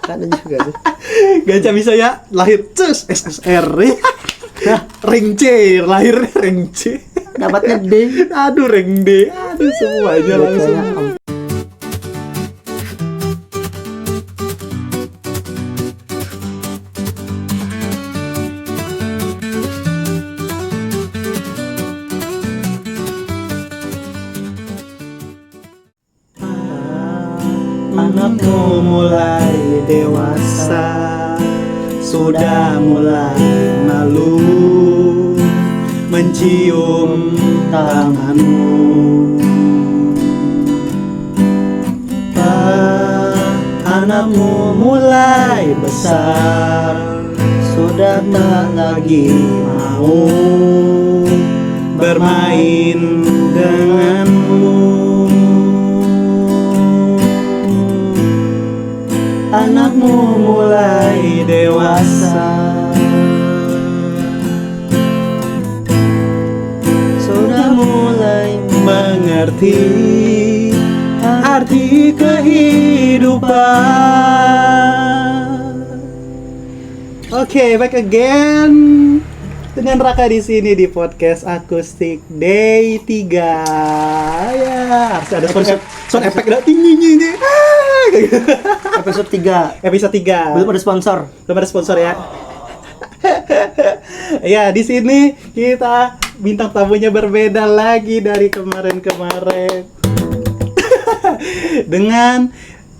Ada juga tuh. Gacha bisa ya lahir cus SSR. Ring C, lahirnya ring C. Dapatnya D. Aduh ring D. Aduh semuanya langsung. Anakmu mulai dewasa, sudah mulai malu mencium tanganmu. Anakmu mulai besar, sudah tak lagi mau bermain denganmu. Anakmu mulai dewasa, sudah mulai mengerti arti kehidupan. Oke, back again dengan Raka di sini di podcast Akustik Day 3. Ya, harus ada sound effect dah tinggi. Episode 3. Episode 3. Belum ada sponsor. Belum ada sponsor ya. Ya, di sini kita bintang tamunya berbeda lagi dari kemarin-kemarin. Dengan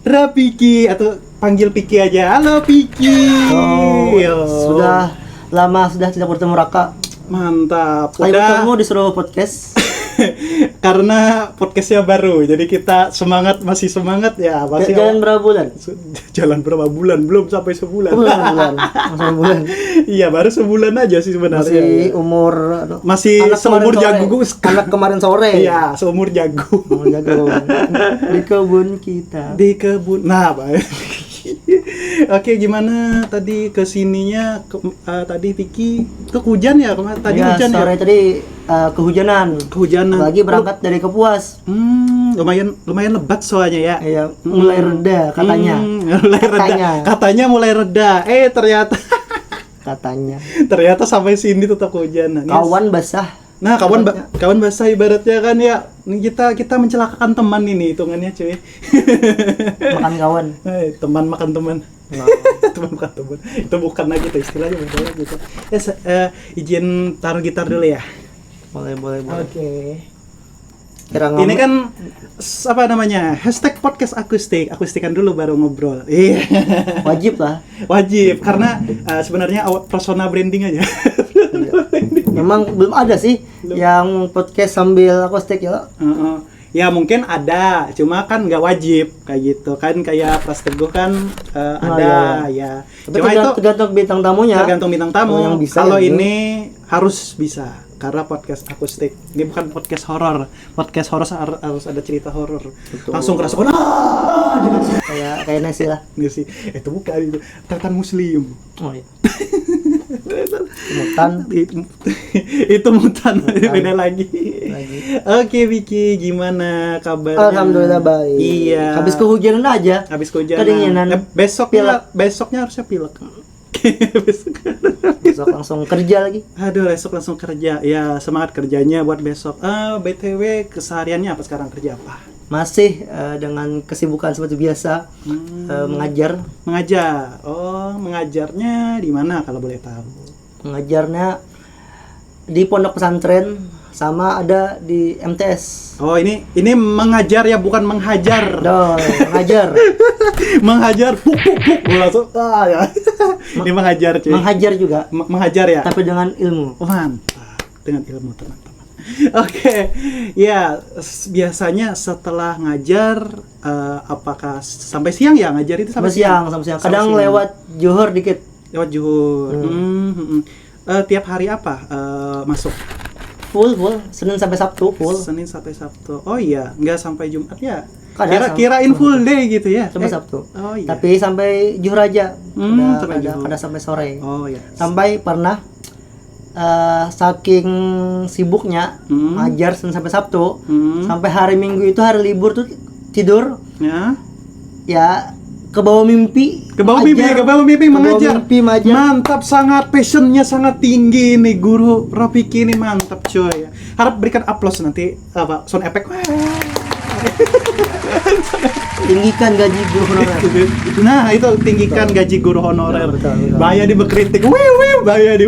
Rapiki atau panggil Piki aja. Halo Piki. Sudah lama sudah tidak bertemu Raka. Mantap. Kali bertemu disuruh podcast. Karena podcastnya baru, jadi kita masih semangat ya. Masih jalan berapa bulan? Jalan berapa bulan? Belum sampai sebulan. Sebulan. Iya, baru sebulan aja sih sebenarnya. Masih seumur jagung. Anak kemarin sore. Iya, seumur jagung. Di kebun kita. Di kebun. Nah, baik. Oke, gimana tadi kesininya? Tadi Piki itu hujan ya? Tadi ya, hujan sore ya? Tadi kehujanan. Lagi berangkat dari Kapuas. Lumayan lebat soalnya ya. Iya, mulai reda katanya. Katanya mulai reda. Ternyata sampai sini tetap kehujanan. Kawan basah. Nah, kawan basah ibaratnya kan ya. Kita mencelakakan teman ini hitungannya, cuy. Makan kawan. Teman makan teman. Teman makan teman. Itu bukan lagi tuh istilahnya, beda lagi tuh. Izin taruh gitar dulu ya. Boleh. Oke. Ini kan apa namanya? #podcast akustikan dulu baru ngobrol. Iya. Wajib karena sebenarnya persona branding aja. Memang belum ada sih yang podcast sambil akustik ya. Ya mungkin ada, cuma kan nggak wajib kayak gitu kan, kayak Pras Teguh kan ada ya. Tapi tergantung bintang tamunya. Tergantung bintang tamu. Yang bisa kalau ini harus bisa. Karena podcast akustik ini bukan podcast horor. Podcast horor harus ada cerita horor. Langsung kerasa kayak Nasi lah. Nasi. Itu bukan itu. Tatan Muslim. Oh iya. Mutan. Itu mutan. Beda lagi. Oke, Vicky, gimana kabarnya? Alhamdulillah baik. Iya. Habis kehujanan aja. Kedinginan. Besoknya harusnya pilek. Besok langsung kerja lagi. Besok langsung kerja. Ya, semangat kerjanya buat besok. BTW kesehariannya apa sekarang, kerja apa? Masih dengan kesibukan seperti biasa. Mengajar. Mengajarnya di mana kalau boleh tahu? Mengajarnya di pondok pesantren sama ada di MTS. Ini mengajar ya, bukan menghajar. Mengajar. Menghajar puk langsung ya. Ini mengajar, cuy. Mengajar juga. Mengajar ya. Tapi dengan ilmu. Mantap. Dengan ilmu, teman-teman. Oke. Ya, biasanya setelah ngajar apakah sampai siang ya ngajar itu sampai siang? Kadang lewat Johor dikit. Lewat Johor. Tiap hari apa masuk? Full Senin sampai Sabtu full. Oh iya, nggak sampai Jumat ya? Kirain full day gitu ya? Sampai Sabtu. Oh iya. Tapi sampai Johor aja. Pada sampai sore. Oh iya. Sampai pernah saking sibuknya ngajar Senin sampai Sabtu, sampai hari Minggu itu hari libur tuh tidur. Ya ke bawah mimpi ke bawah mimpi mengajar. mimpi mengajar. Mantap, sangat passionnya sangat tinggi nih guru Rafiki ini, mantap coy. Harap berikan aplaus nanti sound effect. Wah. Tinggikan gaji guru honorer. Nah, itu tinggikan gaji guru honorer. Betul. Bahaya di berkritik. Bahaya di.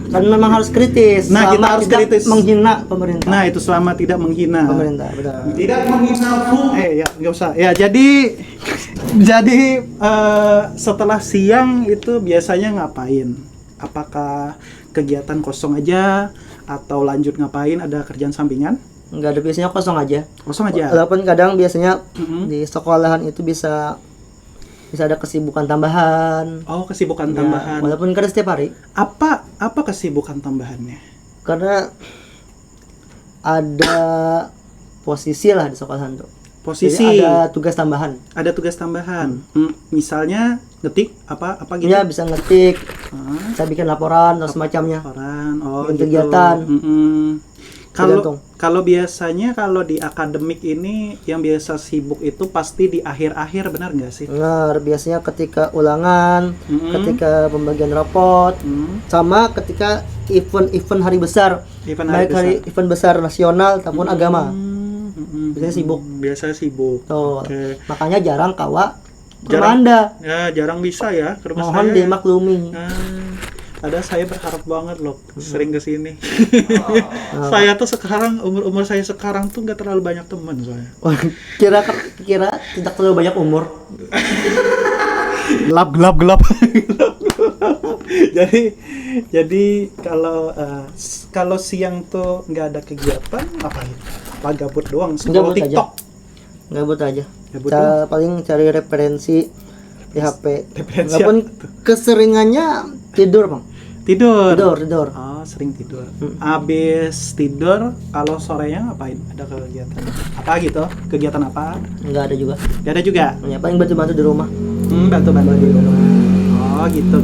Kan memang harus kritis. Nah, kita selama harus tidak kritis. menghina pemerintah. Nah, itu selama tidak menghina. Pemerintah, betul. Tidak menghina ya nggak usah. Ya, jadi setelah siang itu biasanya ngapain? Apakah kegiatan kosong aja atau lanjut ngapain? Ada kerjaan sampingan? Enggak ada, biasanya kosong aja. Kosong aja. Walaupun kadang biasanya Mhm. di sekolahan itu bisa ada kesibukan tambahan. Oh, kesibukan Ya, tambahan. walaupun kadang setiap hari. Apa kesibukan tambahannya? Karena ada posisi lah di sekolahan tuh. Posisi Jadi ada tugas tambahan. ada tugas tambahan. Misalnya ngetik apa gitu. Ya bisa ngetik, Ah, bisa bikin laporan atau semacamnya. laporan. Oh, Bikin gitu. kegiatan. Kalau Tergantung. biasanya kalau di akademik ini yang biasa sibuk itu pasti di akhir-akhir, benar nggak sih? Benar, biasanya ketika ulangan, Mm-mm. ketika pembagian raport, Hmm, sama ketika event-event hari besar. event hari Baik hari besar. event besar nasional ataupun agama. Biasanya sibuk. Biasa sibuk. Tuh. Oke. Makanya jarang kawa ke rumah Jarang. Anda. Ya, jarang bisa ya ke rumah Mohon saya. dimaklumi. Ada saya berharap banget loh sering ke sini. Saya tuh sekarang umur saya sekarang tuh nggak terlalu banyak teman soalnya. Wah, kira tidak terlalu banyak umur. Gelap. jadi kalau siang tuh nggak ada kegiatan ngapain? Apa gabut doang scroll Gabut aja. TikTok? Gabut aja. Gabut Kita doang? paling cari referensi di HP. Referensi Walaupun apa tuh? keseringannya tidur, Bang. Tidur. Tidur. Oh, sering tidur. Abis tidur, kalau sorenya ngapain? Ada kegiatan apa gitu? Kegiatan apa? Enggak ada juga. Gak ada juga. Ya, paling bantu-bantu di rumah. Bantu-bantu di rumah. Oh, gitu.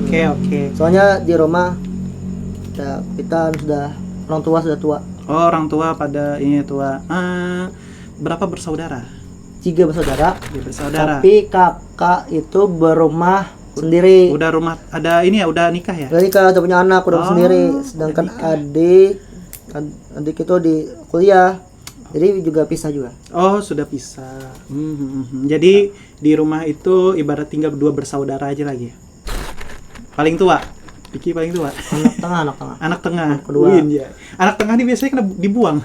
Oke. Soalnya di rumah ya, kita sudah orang tua sudah tua. Oh, orang tua pada ini tua. Berapa bersaudara? 3 bersaudara. Ya, bersaudara. Tapi kakak itu berumah sendiri. Udah rumah ada ini ya, udah nikah ya? Udah nikah, udah punya anak, udah Oh, sendiri. Sedangkan udah adik itu di kuliah. Jadi juga pisah juga. Oh, sudah pisah. Jadi di rumah itu ibarat tinggal 2 bersaudara aja lagi ya? Paling tua? Vicky paling tua? Anak tengah. Anak tengah? Kedua. Win, ya. Anak tengah ini biasanya kena dibuang.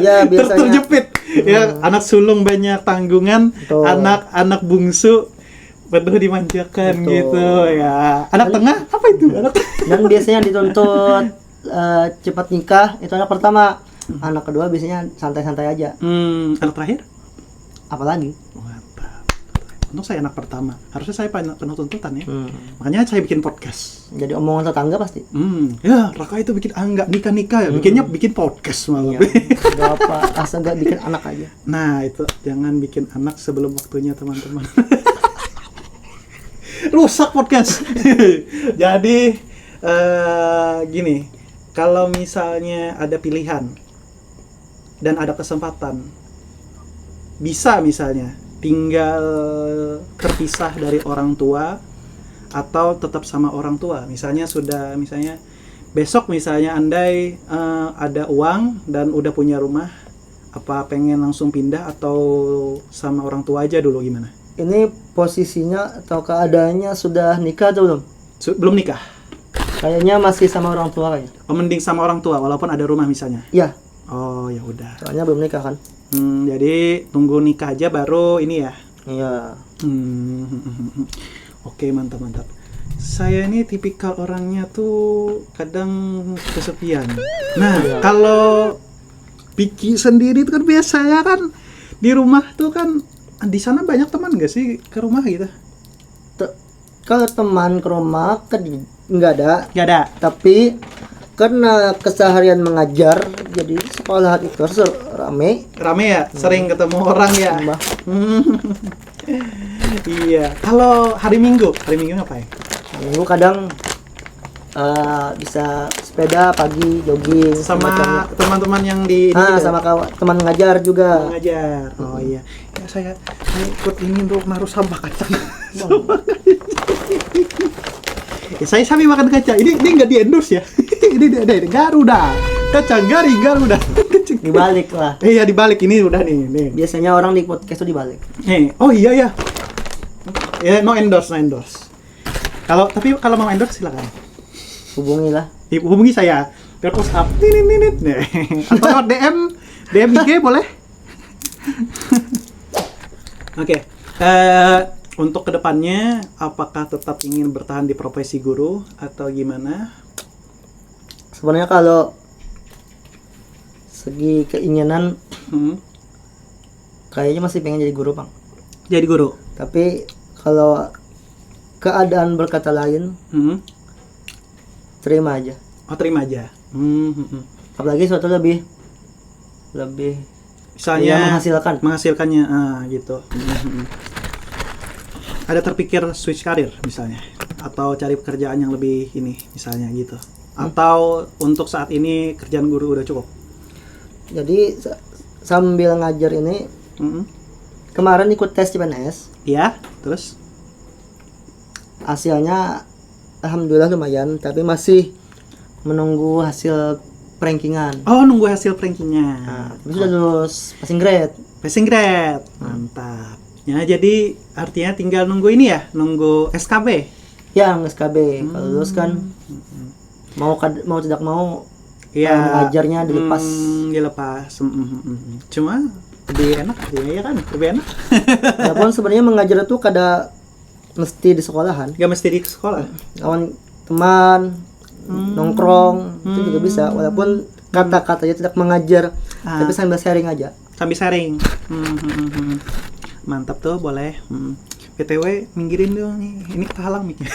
Ya biasanya. Terjepit. Ya, anak sulung banyak tanggungan, Betul. anak bungsu penuh dimanjakan Betul. gitu ya. Anak tengah apa itu? Anak Dan biasanya dituntut cepat nikah itu anak pertama. Anak kedua biasanya santai-santai aja. anak terakhir? Apalagi? Mantap. Untuk saya anak pertama. Harusnya saya penuh tuntutan ya. Makanya saya bikin podcast. Jadi omongan tetangga pasti. Ya, Raka itu bikin enggak nikah ya. Bikin podcast malah. Iya. Gak apa, asal gak bikin anak aja. Nah, itu jangan bikin anak sebelum waktunya, teman-teman. Rusak podcast. Jadi gini, kalau misalnya ada pilihan dan ada kesempatan, bisa misalnya tinggal terpisah dari orang tua atau tetap sama orang tua. Misalnya besok misalnya andai ada uang dan udah punya rumah, apa pengen langsung pindah atau sama orang tua aja dulu, gimana? Ini posisinya atau keadaannya sudah nikah atau belum? Belum nikah. Kayaknya masih sama orang tua kayaknya. Oh, mending sama orang tua walaupun ada rumah misalnya. Iya, Oh, ya udah. soalnya belum nikah kan. Jadi tunggu nikah aja baru ini ya. Iya. Oke, mantap. Saya ini tipikal orangnya tuh kadang kesepian. Nah, kalau Vicky sendiri itu kan biasanya kan di rumah tuh kan, di sana banyak teman nggak sih ke rumah gitu? Kalau teman ke rumah kan nggak ada. Nggak ada. Tapi karena keseharian mengajar, jadi sekolah itu harus rame. Rame ya, sering ketemu orang ya. Tambah. Iya. Kalau hari Minggu ngapain? Minggu kadang bisa sepeda pagi, jogging Sama semacamnya. teman-teman yang di ini juga? Sama teman ngajar juga. Mengajar. Oh iya. Ya, saya ikut ini untuk naruh sampah kacang. Ya, saya sambil makan kacang. Ini nggak di endorse ya. Ini ada Garuda. Kacang Garuda. Dibalik lah. Iya dibalik ini udah nih. Biasanya orang di podcast tuh dibalik. Oh iya ya. Ya no endorse. Tapi kalau mau endorse silakan. Hubungilah. Hubungi saya. Terus up. Nih. Atau lewat DM IG boleh. Oke. Untuk kedepannya, apakah tetap ingin bertahan di profesi guru atau gimana? Sebenarnya kalau segi keinginan, kayaknya masih pengen jadi guru, Bang. Jadi guru. Tapi kalau keadaan berkata lain, terima aja. Oh, terima aja. Apalagi suatu lebih Misalnya ya, menghasilkannya, gitu. Ada terpikir switch karir misalnya, atau cari pekerjaan yang lebih ini misalnya gitu, atau untuk saat ini kerjaan guru udah cukup. Jadi sambil ngajar ini, kemarin ikut tes CPNS. Iya, terus hasilnya alhamdulillah lumayan, tapi masih menunggu hasil rankingan. Oh, nunggu hasil rankingnya. Nah, tapi sudah lulus passing grade. Passing grade, mantap. Ya, jadi artinya tinggal nunggu ini ya, nunggu SKB. Ya, SKB. Kalau lulus kan mau tidak mau ya, mengajarnya dilepas. Cuma lebih enak artinya ya kan, lebih enak. Walaupun sebenarnya mengajar itu kada mesti di sekolahan. Gak mesti di sekolah. Kawan teman nongkrong itu juga bisa, walaupun kata-katanya tidak mengajar, tapi sambil sharing aja. Sambil sharing. Mantap tuh, boleh. PTW minggirin dong nih. Ini kehalang mic-nya.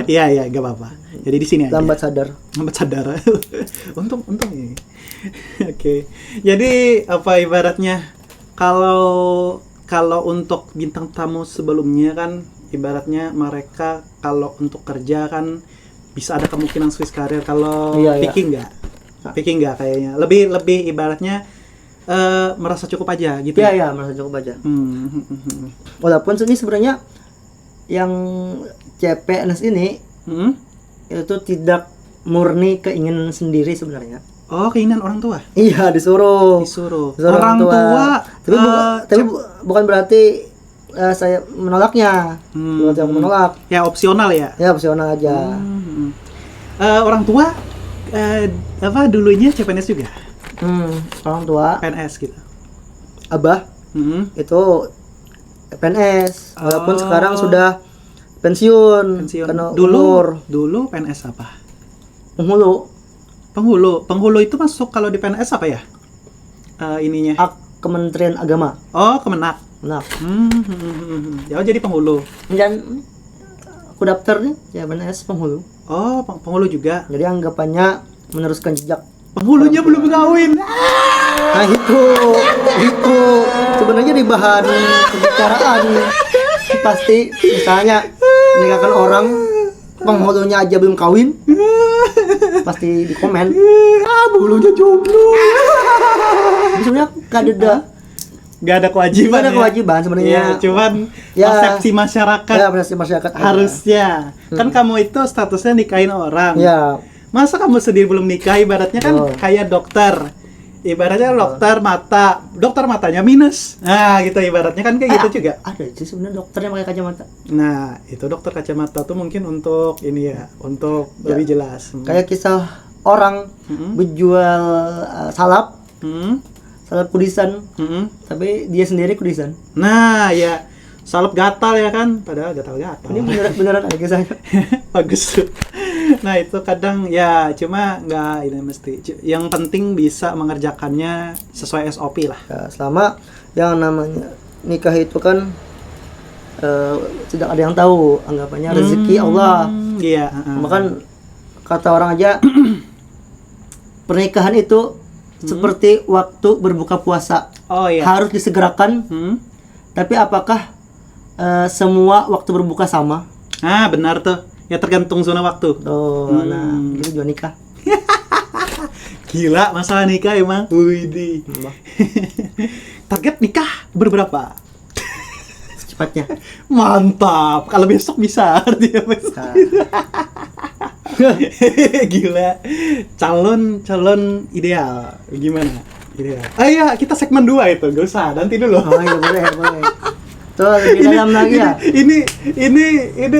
Iya, gak apa-apa. Jadi di sini aja. Lambat sadar. Untung ini. Oke. Jadi apa ibaratnya kalau untuk bintang tamu sebelumnya kan ibaratnya mereka kalau untuk kerja kan bisa ada kemungkinan switch karir, kalau picking nggak kayaknya lebih ibaratnya merasa cukup aja gitu. Iya, merasa cukup aja. Walaupun ini sebenarnya yang CPNS ini itu tidak murni keinginan sendiri sebenarnya. Oh, keinginan orang tua? Iya, disuruh orang tua. Tapi bukan berarti saya menolaknya. Berarti aku menolak. Ya, opsional ya? Ya, opsional aja. Orang tua dulunya CPNS juga? Orang tua PNS gitu. Abah itu PNS, walaupun sekarang sudah pensiun. Karena dulu PNS apa? Penghulu itu masuk kalau di PNS apa ya? Ininya. Kementerian Agama. Oh, Kemenak. Ya, jadi penghulu. Dan aku daftar nih ya PNS penghulu. Oh, penghulu juga. Jadi anggapannya meneruskan jejak. Penghulunya belum kawin. Nah itu sebenarnya di bahan pembicaraan pasti misalnya menikahkan orang penghulunya aja belum kawin, pasti di komen bulunya jomblo. Sebenarnya gak ada kewajiban sebenarnya. Ya, cuman persepsi masyarakat. Ya, persepsi masyarakat harusnya. Kan kamu itu statusnya nikahin orang. Ya. Masa kamu sendiri belum nikah, ibaratnya kan kayak dokter. Ibaratnya dokter matanya minus. Nah, gitu ibaratnya kan kayak gitu juga. Ada sih sebenarnya dokter yang pakai kacamata. Nah, itu dokter kacamata tuh mungkin untuk ini ya, untuk lebih jelas. Kayak kisah orang berjual salap kudisan, tapi dia sendiri kudisan. Nah, ya salep gatal ya kan, padahal gatal-gatal. Ini beneran ada kisahnya. Bagus tuh. Nah, itu kadang ya cuma nggak ini mesti. Yang penting bisa mengerjakannya sesuai SOP lah. Ya, selama yang namanya nikah itu kan tidak ada yang tahu, anggapannya rezeki Allah. Iya. Bahkan kata orang aja pernikahan itu seperti waktu berbuka puasa. Oh iya. Harus disegerakan. Tapi apakah semua waktu berbuka sama? Ah, benar tuh. Ya tergantung zona waktu. Nah, gitu juga nikah. Gila masalah nikah emang. Widih. target nikah berberapa? Secepatnya. Mantap. Kalau besok bisa artinya besok. Nah, Gila. Calon ideal. Gimana? Ideal. Ah iya, kita segmen 2 itu. Gak usah, nanti dulu. oh iya boleh. Tuh lebih dalam lagi ya. Ini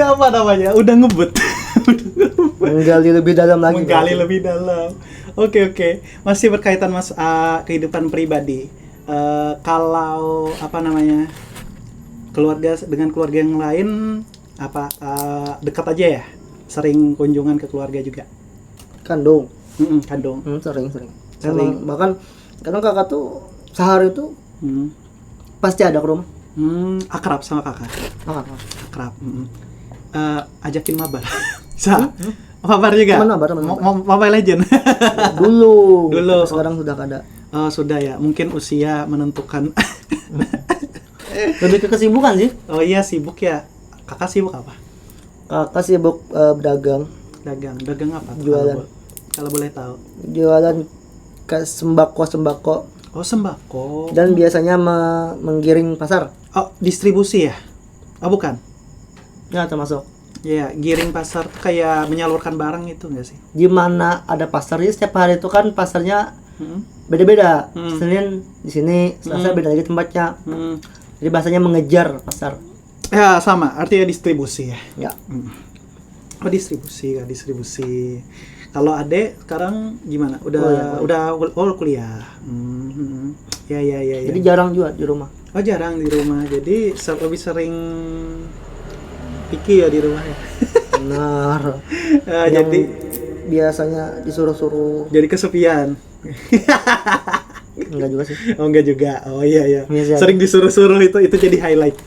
apa namanya? Udah ngebut. Menggali lebih dalam lagi. Menggali lebih dalam. Oke. Masih berkaitan kehidupan pribadi. Kalau apa namanya? Dengan keluarga yang lain dekat aja ya? Sering kunjungan ke keluarga juga. Kandung. Kandung. Sering. Emang bahkan kadang kakak tuh sehari tuh pasti ada ke rumah. Akrab sama kakak. Akrab. Ajakin mabar. Bisa. Mabar juga. Teman mabar. Mobile Legend. Dulu. Sekarang Sudah ada. Sudah ya. Mungkin usia menentukan. Lebih ke kesibukan sih. Oh iya, sibuk ya. Kakak sibuk apa? Kakak sibuk berdagang. Dagang apa? Jualan. Kalau boleh tahu. Jualan ke sembako. Oh, sembako. Dan biasanya menggiring pasar. Oh, distribusi ya? Oh, bukan. Ya termasuk. Ya, giring pasar tuh kayak menyalurkan barang itu enggak sih? Di mana ada pasarnya setiap hari itu kan pasarnya beda-beda. Senin di sini, Selasa beda lagi tempatnya. Jadi bahasanya mengejar pasar. Ya, sama. Artinya distribusi ya. Ya. Oh, distribusi. Kalau Ade sekarang gimana? Udah kuliah. Ya. Jadi jarang juga di rumah. Oh, jarang di rumah. Jadi lebih sering pikir ya di rumah ya. Benar. Jadi biasanya disuruh-suruh. jadi kesepian. Enggak juga sih. Oh, enggak juga. Oh iya. Biasa. Sering disuruh-suruh itu jadi highlight.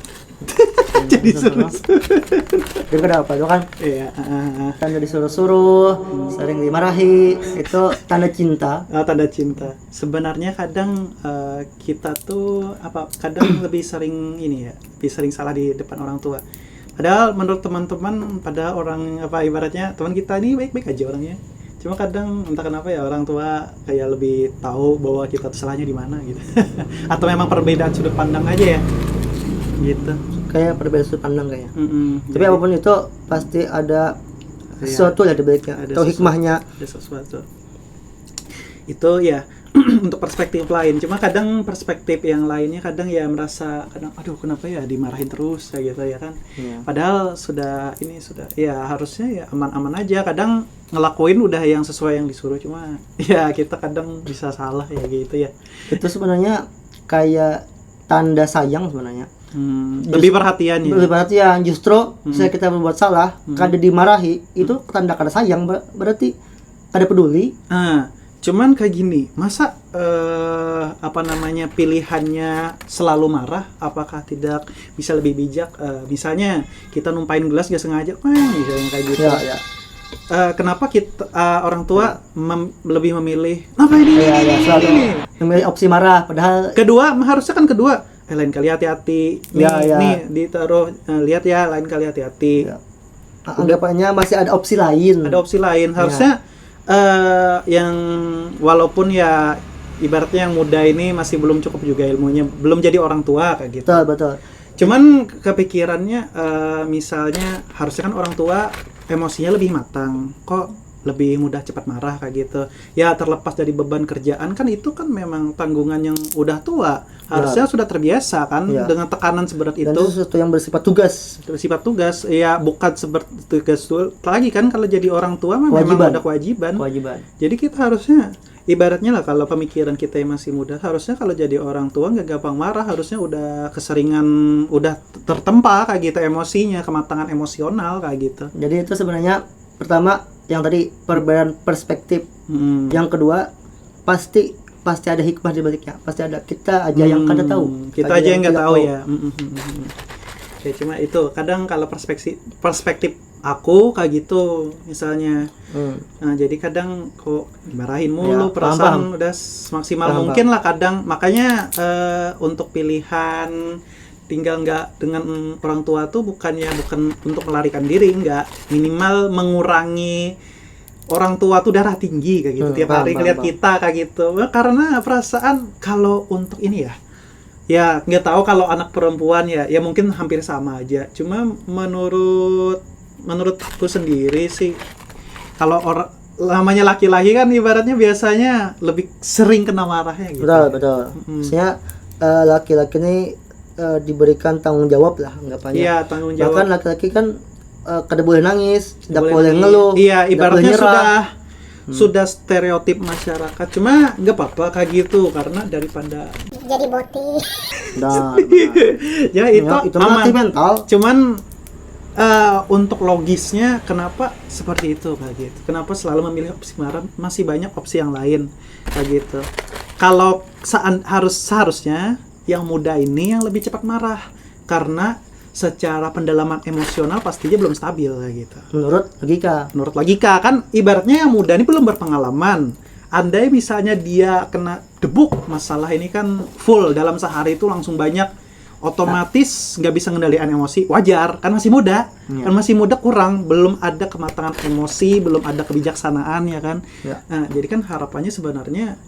Jadi suruh. Jadi kenapa itu kan? Iya. Tanda disuruh-suruh, sering dimarahi, itu tanda cinta. Tanda cinta. Sebenarnya kadang kita tuh kadang lebih sering lebih sering salah di depan orang tua. Padahal menurut teman-teman, pada orang ibaratnya teman kita ini baik-baik aja orangnya. Cuma kadang entah kenapa ya orang tua kayak lebih tahu bahwa kita tuh salahnya di mana gitu. Atau memang perbedaan sudut pandang aja ya. Gitu. Kayak perbedaan sudut pandang kayaknya. Tapi Jadi, apapun itu pasti ada sesuatu lah di baliknya atau hikmahnya. Ada sesuatu. Itu ya untuk perspektif lain. Cuma kadang perspektif yang lainnya kadang ya merasa aduh kenapa ya dimarahin terus kayak gitu ya kan. Padahal sudah ya harusnya ya aman-aman aja. Kadang ngelakuin udah yang sesuai yang disuruh, cuma ya kita kadang bisa salah ya gitu ya. Itu sebenarnya kayak tanda sayang sebenarnya. Lebih perhatian ya. Lebih perhatian. Justru saya kita berbuat salah, kada dimarahi, itu tanda kada sayang, berarti kada peduli. Cuman kayak gini, masa pilihannya selalu marah, apakah tidak bisa lebih bijak? Misalnya kita numpain gelas gak sengaja, misalnya kayak gitu. Ya. Kenapa kita orang tua lebih memilih apa ini? Selalu memilih opsi marah, padahal harusnya kan lain kali hati-hati. Nih ditaruh, lihat ya, lain kali hati-hati. Ya. Anggapannya masih ada opsi lain. Ada opsi lain. Harusnya yang walaupun ya ibaratnya yang muda ini masih belum cukup juga ilmunya, belum jadi orang tua kayak gitu. Betul. Cuman kepikirannya misalnya harusnya kan orang tua emosinya lebih matang, kok lebih mudah cepat marah kayak gitu. Ya terlepas dari beban kerjaan kan itu kan memang tanggungan yang udah tua. Harusnya sudah terbiasa kan dengan tekanan seberat itu. Dan itu sesuatu yang bersifat tugas. Bersifat tugas, ya bukan seperti tugas lagi kan kalau jadi orang tua memang ada kewajiban. Jadi kita harusnya ibaratnya lah kalau pemikiran kita yang masih muda, harusnya kalau jadi orang tua nggak gampang marah, harusnya udah keseringan, udah tertempa kayak gitu emosinya, kematangan emosional kayak gitu. Jadi itu sebenarnya pertama yang tadi perbedaan perspektif. Yang kedua pasti ada hikmah di baliknya. Pasti ada, kita aja yang kada tahu. Kita aja yang nggak tahu ya. Ya cuma itu kadang kalau perspektif aku kayak gitu misalnya. Nah, jadi kadang kok dimarahin mulu, perasaan udah semaksimal mungkin lah kadang. Makanya untuk pilihan tinggal nggak dengan orang tua tuh bukan untuk melarikan diri, nggak, minimal mengurangi orang tua tuh darah tinggi kayak gitu tiap hari ngeliat kita kayak gitu. Karena perasaan kalau untuk ini ya Ya nggak tahu kalau anak perempuan ya mungkin hampir sama aja. Cuma menurutku sendiri sih, kalau orang namanya laki-laki kan ibaratnya biasanya lebih sering kena marahnya gitu. Betul. Maksudnya laki-laki ini diberikan tanggung jawab lah anggapannya. Iya, tanggung jawab. Bahkan laki-laki kan kada boleh nangis, tidak boleh nangis. ngeluh. Iya, tidak boleh ibaratnya nyerah. sudah stereotip masyarakat. Cuma nggak apa-apa kayak gitu karena daripada jadi boti. Nah, ya itu aman. melatih mental. Cuman untuk logisnya kenapa seperti itu kayak gitu? Kenapa selalu memilih opsi marah? Masih banyak opsi yang lain kayak gitu. Kalau seharusnya yang muda ini yang lebih cepat marah karena secara pendalaman emosional pastinya belum stabil kayak gitu. Menurut logika kan ibaratnya yang muda ini belum berpengalaman. Andai misalnya dia kena debuk masalah ini kan full dalam sehari itu langsung banyak, otomatis nggak bisa ngendalikan emosi, wajar kan masih muda. Kan masih muda kurang, belum ada kematangan emosi, belum ada kebijaksanaan ya kan. Nah, jadi kan harapannya sebenarnya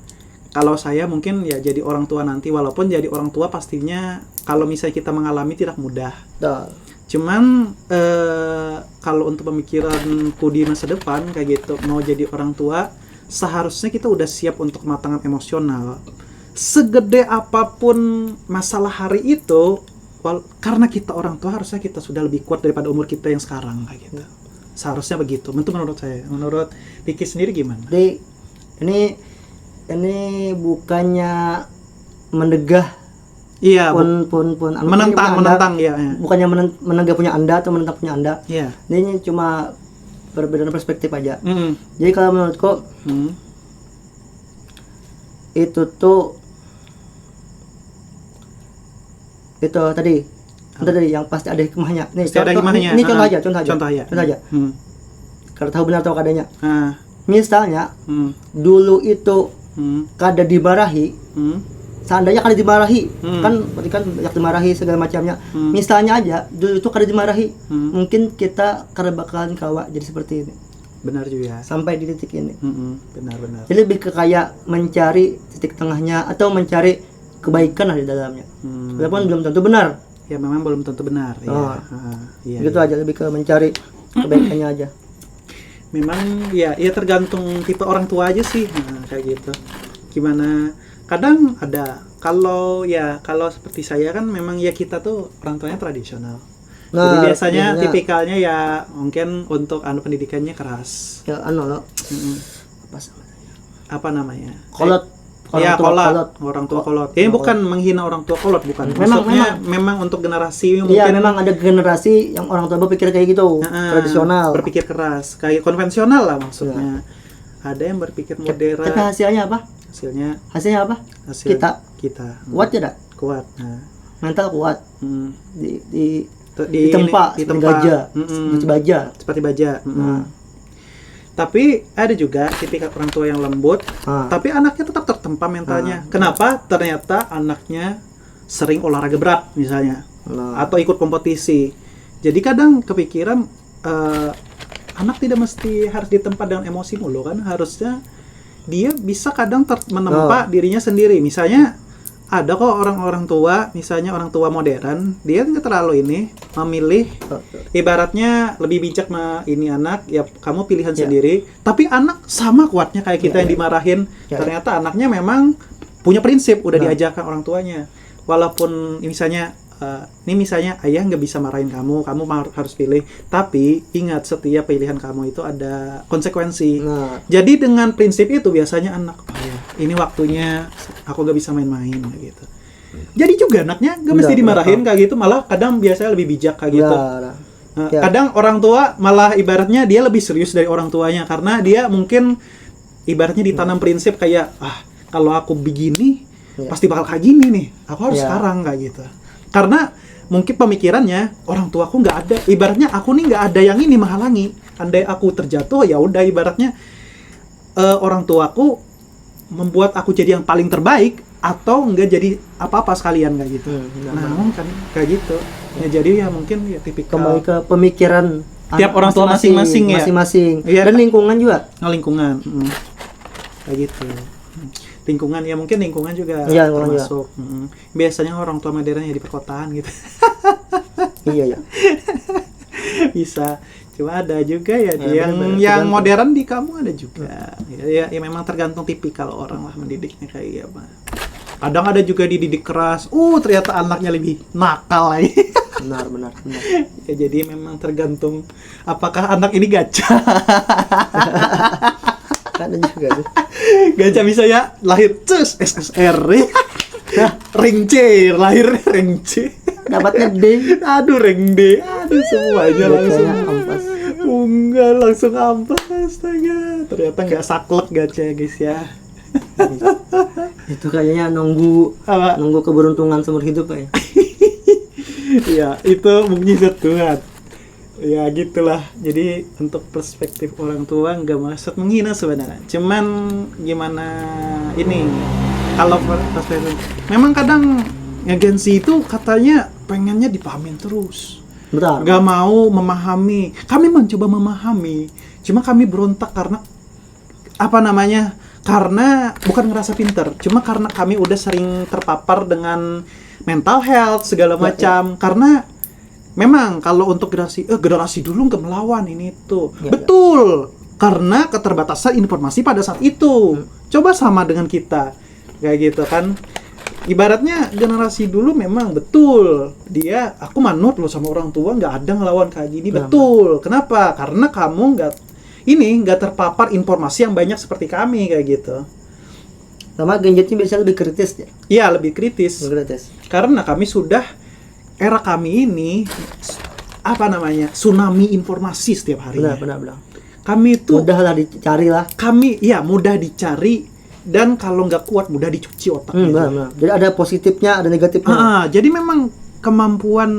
kalau saya mungkin ya jadi orang tua nanti, walaupun jadi orang tua pastinya kalau misalnya kita mengalami tidak mudah. Cuman kalau untuk pemikiranku di masa depan kayak gitu, mau jadi orang tua seharusnya kita udah siap untuk kematangan emosional. Segede apapun masalah hari itu, karena kita orang tua harusnya kita sudah lebih kuat daripada umur kita yang sekarang kayak gitu. Seharusnya begitu. Itu menurut saya. Menurut Diki sendiri gimana? Jadi ini bukannya mendegah, iya, menentang ya. Bukannya menegah punya Anda atau menentang punya Anda. Iya. Ini cuma perbedaan perspektif aja. Jadi kalau menurutku itu tuh itu tadi yang pasti ada hikmahnya. Nih, ini contoh aja. Kalau tahu benar tahu kadanya. Misalnya dulu itu kada dimarahi, seandainya kada dimarahi, kan berarti kan banyak dimarahi segala macamnya. Misalnya aja dulu itu kada dimarahi, mungkin kita kada bakalan kawa jadi seperti ini. Benar juga. Sampai di titik ini. Benar. Jadi lebih ke kayak mencari titik tengahnya atau mencari kebaikan di dalamnya. Walaupun belum tentu benar. Ya memang belum tentu benar. Iya. Gitu aja, lebih ke mencari kebaikannya aja. Memang ya tergantung tipe orang tua aja sih. Kayak gitu. Gimana? Kadang ada kalau seperti saya kan memang ya kita tuh orang tuanya tradisional. Jadi biasanya tipikalnya ya mungkin untuk pendidikannya keras. Ya apa namanya? Kolot. Orang tua kolot. Ini bukan menghina orang tua kolot, bukan. Memang untuk generasi mungkin. Iya, memang ada generasi yang orang tua berpikir kayak gitu, tradisional. Berpikir keras, kayak konvensional lah maksudnya. Ada yang berpikir modern. Tapi hasilnya apa? Hasilnya apa? Kita. Kuat tidak? Kuat. Mental kuat. Di tempat seperti baja. Tapi ada juga tipikal orang tua yang lembut, tapi anaknya tetap tertempa mentalnya. Kenapa? Ternyata anaknya sering olahraga berat misalnya, atau ikut kompetisi. Jadi kadang kepikiran anak tidak mesti harus ditempa dengan emosi mulu kan, harusnya dia bisa kadang menempa dirinya sendiri. Misalnya ada kok orang-orang tua, misalnya orang tua modern, dia nggak terlalu memilih, ibaratnya lebih bijak ini anak, ya kamu pilihan sendiri, tapi anak sama kuatnya kayak kita yang dimarahin, ternyata anaknya memang punya prinsip, udah diajarkan orang tuanya, walaupun misalnya ayah nggak bisa marahin kamu harus pilih, tapi ingat setiap pilihan kamu itu ada konsekuensi. Jadi dengan prinsip itu biasanya anak, ini waktunya aku nggak bisa main-main gitu. Jadi juga anaknya nggak mesti dimarahin kayak gitu, malah kadang biasanya lebih bijak kayak gitu. Kadang orang tua malah ibaratnya dia lebih serius dari orang tuanya, karena dia mungkin ibaratnya ditanam prinsip kayak kalau aku begini pasti bakal kayak gini nih, aku harus sekarang kayak gitu. Karena mungkin pemikirannya orang tuaku nggak ada, ibaratnya aku nih nggak ada yang ini menghalangi. Andai aku terjatuh ya udah, ibaratnya orang tuaku membuat aku jadi yang paling terbaik atau nggak jadi apa-apa sekalian kayak gitu. Kan kayak gitu. Ya jadi ya mungkin ya tipikal. Kembali ke pemikiran tiap orang tua masing-masing ya. Dan lingkungan juga. Lingkungan. Kayak gitu. Lingkungan ya, mungkin lingkungan juga Iya, lingkungan termasuk. Biasanya orang tua modern ya di perkotaan gitu. Iya ya. Bisa. Cuma ada juga ya, Ya, yang benar-benar. yang Tergantung. modern di kamu ada juga. Ya memang tergantung tipikal orang lah mendidiknya kayak apa. Kadang ada juga dididik keras. Ternyata anaknya lebih nakal lagi. Benar. Ya, jadi memang tergantung apakah anak ini gacha. Ada juga tuh. Gacha bisa ya lahir cus SSR. Ring C, lahirnya ring C. Dapatnya D. Aduh ring D. Aduh semuanya langsung Gacanya ampas. Enggak langsung ampas, astaga. Ternyata nggak saklek gacha ya guys ya. Itu kayaknya nunggu Apa? keberuntungan seumur hidup Pak ya. Ya itu mukjizat Tuhan. Ya gitulah. Jadi untuk perspektif orang tua nggak maksud menghina sebenarnya. Cuman gimana ini? Kalau perspektif, memang kadang ngegensi itu katanya pengennya dipahamin terus. Benar. Nggak mau memahami. Kami mencoba memahami. Cuma kami berontak karena apa namanya? Karena bukan ngerasa pinter. Cuma karena kami udah sering terpapar dengan mental health segala macam. Karena memang kalau untuk generasi dulu nggak melawan ini itu. Ya, Betul. Karena keterbatasan informasi pada saat itu. Coba sama dengan kita. Kayak gitu kan. Ibaratnya generasi dulu memang betul. Aku manut loh sama orang tua, nggak ada ngelawan kayak gini. Kenapa? Betul. Kenapa? Karena kamu nggak terpapar informasi yang banyak seperti kami kayak gitu. Sama gadgetnya biasanya lebih kritis ya. Iya, lebih kritis. Lebih kritis. Karena kami sudah era kami ini apa namanya? Tsunami informasi setiap hari. Benar. Kami itu Mudah lah dicari lah. mudah dicari dan kalau nggak kuat mudah dicuci otaknya. Benar. Jadi ada positifnya, ada negatifnya. Jadi memang kemampuan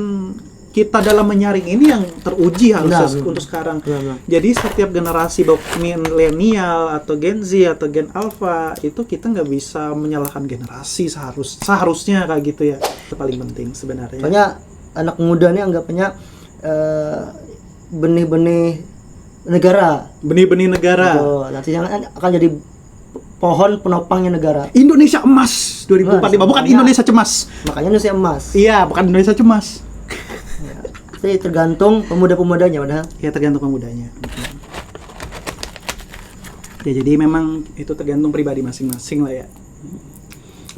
kita dalam menyaring ini yang teruji harusnya Benar. untuk sekarang. Benar. Jadi setiap generasi baik milenial atau Gen Z atau Gen Alpha itu kita nggak bisa menyalahkan generasi seharusnya kayak gitu ya. Itu paling penting sebenarnya. Soalnya anak muda nih anggapnya benih-benih negara. Benih-benih negara. Tuh, nanti akan jadi pohon penopangnya negara. Indonesia emas 2045 bukan Makanya- Indonesia cemas. Makanya Indonesia emas. Iya, bukan Indonesia cemas. Jadi tergantung pemuda-pemudanya padahal. Ya tergantung pemudanya. Ya jadi memang itu tergantung pribadi masing-masing lah ya.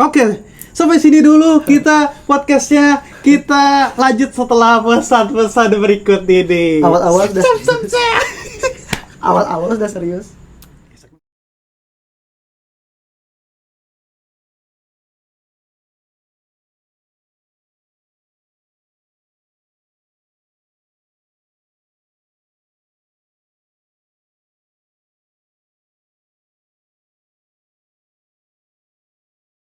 Oke, sampai sini dulu kita podcastnya. Kita lanjut setelah pesan-pesan berikut ini. Awal-awal udah Sam. awal-awal udah serius.